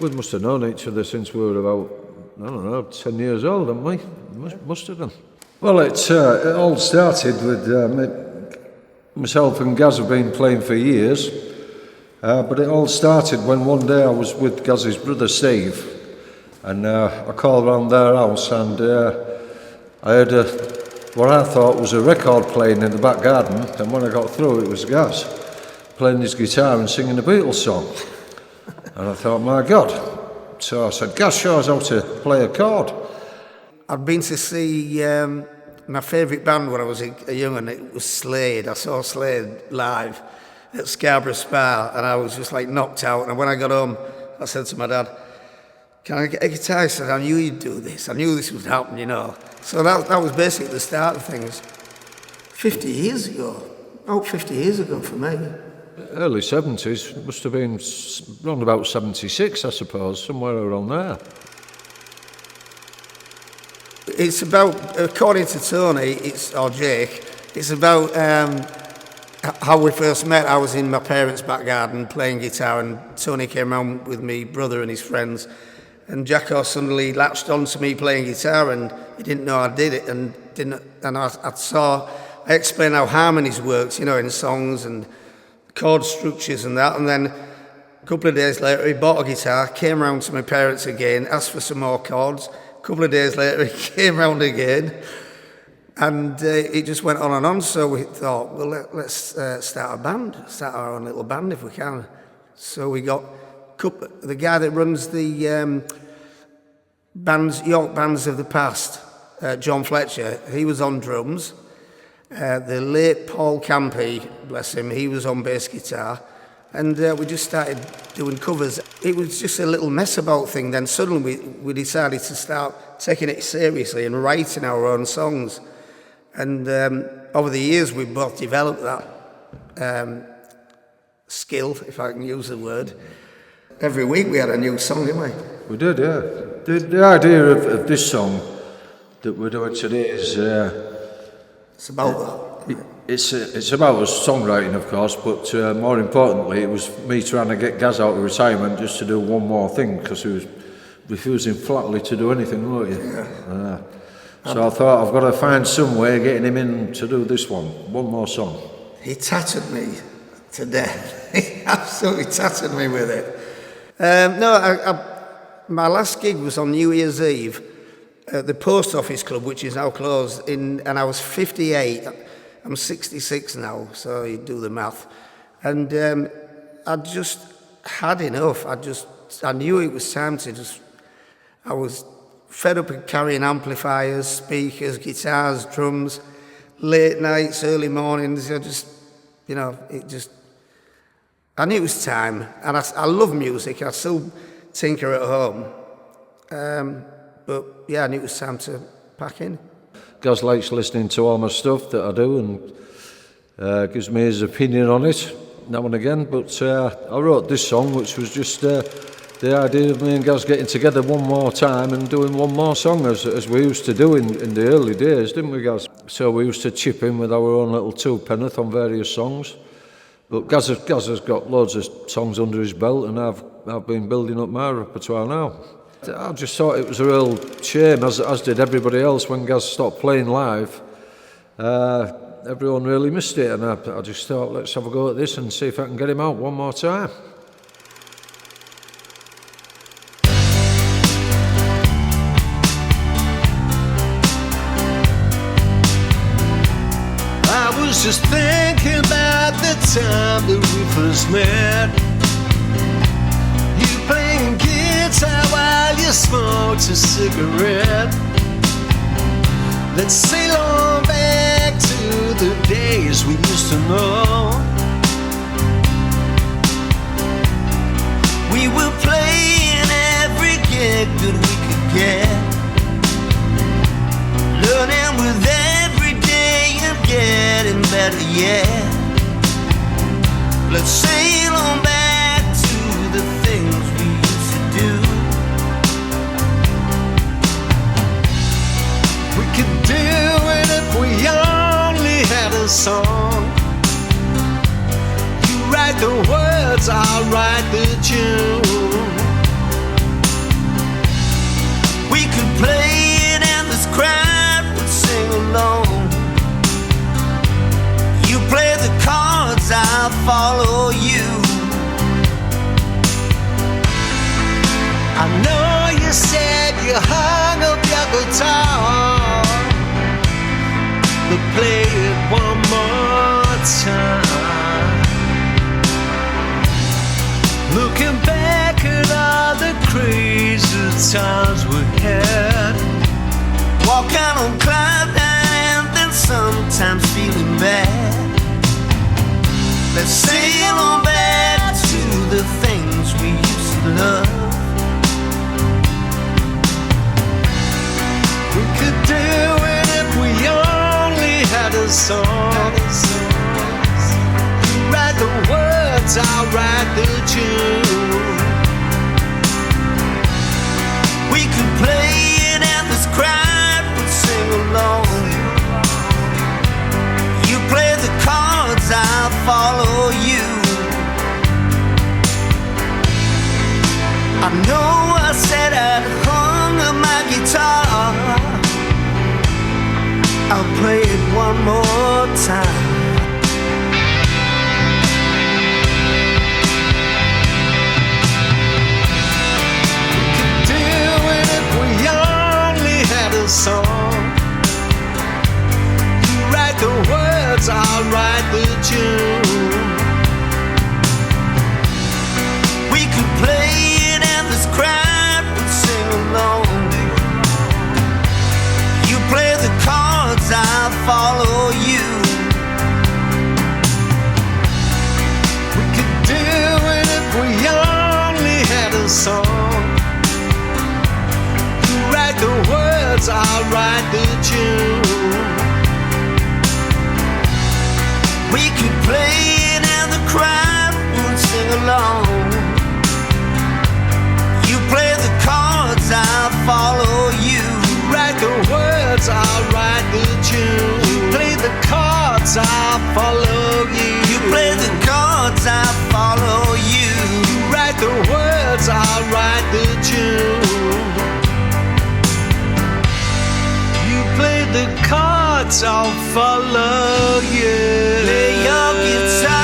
We must have known each other since we were about, I don't know, 10 years old, haven't we? Must have done. Well, it all started with myself and Gaz have been playing for years, but it all started when one day I was with Gaz's brother Steve, and I called around their house and I heard what I thought was a record playing in the back garden, and when I got through it was Gaz playing his guitar and singing a Beatles song. And I thought, my God. So I said, Gaz shows how to play a chord. I'd been to see my favourite band when I was a young one. It was Slade. I saw Slade live at Scarborough Spa, and I was just like knocked out. And when I got home, I said to my dad, can I get a guitar? He said, I knew you'd do this. I knew this would happen, you know. So that was basically the start of things. 50 years ago. About 50 years ago for me. Early 70s, must have been around about 76, I suppose, somewhere around there. It's about, according to Tony, or Jake, it's about how we first met. I was in my parents' back garden playing guitar, and Tony came round with me brother and his friends, and Jacko suddenly latched on to me playing guitar, and he didn't know I did it, and I explained how harmonies worked, you know, in songs and chord structures and that, and then a couple of days later he bought a guitar, came round to my parents again, asked for some more chords. A couple of days later he came round again, and it just went on and on. So we thought, well, let's start a band, start our own little band if we can. So we got the guy that runs the York Bands of the Past, John Fletcher, he was on drums. The late Paul Campy, bless him, he was on bass guitar, and we just started doing covers. It was just a little mess about thing. Then suddenly we decided to start taking it seriously and writing our own songs. And over the years we both developed that skill, if I can use the word. Every week we had a new song, didn't we? We did, yeah. The idea of this song that we're doing today is... it's about that. It's about us songwriting, of course, but more importantly, it was me trying to get Gaz out of retirement just to do one more thing, because he was refusing flatly to do anything, weren't you? Yeah. So I thought, I've got to find some way of getting him in to do this one more song. He tattered me to death. He absolutely tattered me with it. My last gig was on New Year's Eve at the Post Office Club, which is now closed, and I was 58. I'm 66 now, so you do the math. And I just had enough. I knew it was time to I was fed up of carrying amplifiers, speakers, guitars, drums, late nights, early mornings. I knew it was time. And I love music. I still tinker at home. But yeah, I knew it was time to pack in. Gaz likes listening to all my stuff that I do and gives me his opinion on it now and again. But I wrote this song, which was just the idea of me and Gaz getting together one more time and doing one more song, as we used to do in the early days, didn't we, Gaz? So we used to chip in with our own little two-penneth on various songs. But Gaz has got loads of songs under his belt, and I've been building up my repertoire now. I just thought it was a real shame, as did everybody else, when Gaz stopped playing live. Everyone really missed it, and I just thought, let's have a go at this and see if I can get him out one more time. I was just thinking about the time that we first met. You playing guitar while you smoked a cigarette. Let's sail on back to the days we used to know. We were playing every gig that we could get, learning with every day and getting better yet. Let's sail on back to the things we used to do. We could do it if we only had a song. You write the words, I'll write the tune. rather play it one more time. Looking back at all the crazy times we had, Walking on cloud nine and then sometimes feeling bad. Let's sail on back to the things we used to love. we could do it if we only had a song. Write the words, I'll write the tune. We could play it and this crowd would sing along. You play the cards, I'll follow you. I know I said I'd hung up my guitar. I'll play it one more time. Do it if we only had a song. You write the words, I'll write the tune. We could play it and this crowd would sing along. You play the cards, I'll follow you. We could do it if we only had a song. You write the words, I'll write the tune. We could play it and the crowd would sing along. You play the cards, I'll follow you. Write the words, I'll write the tune. You play the cards, I'll follow you. You play the cards, I'll follow you. Write the words, I'll write the tune. You play the cards, I'll follow you. Play your guitar.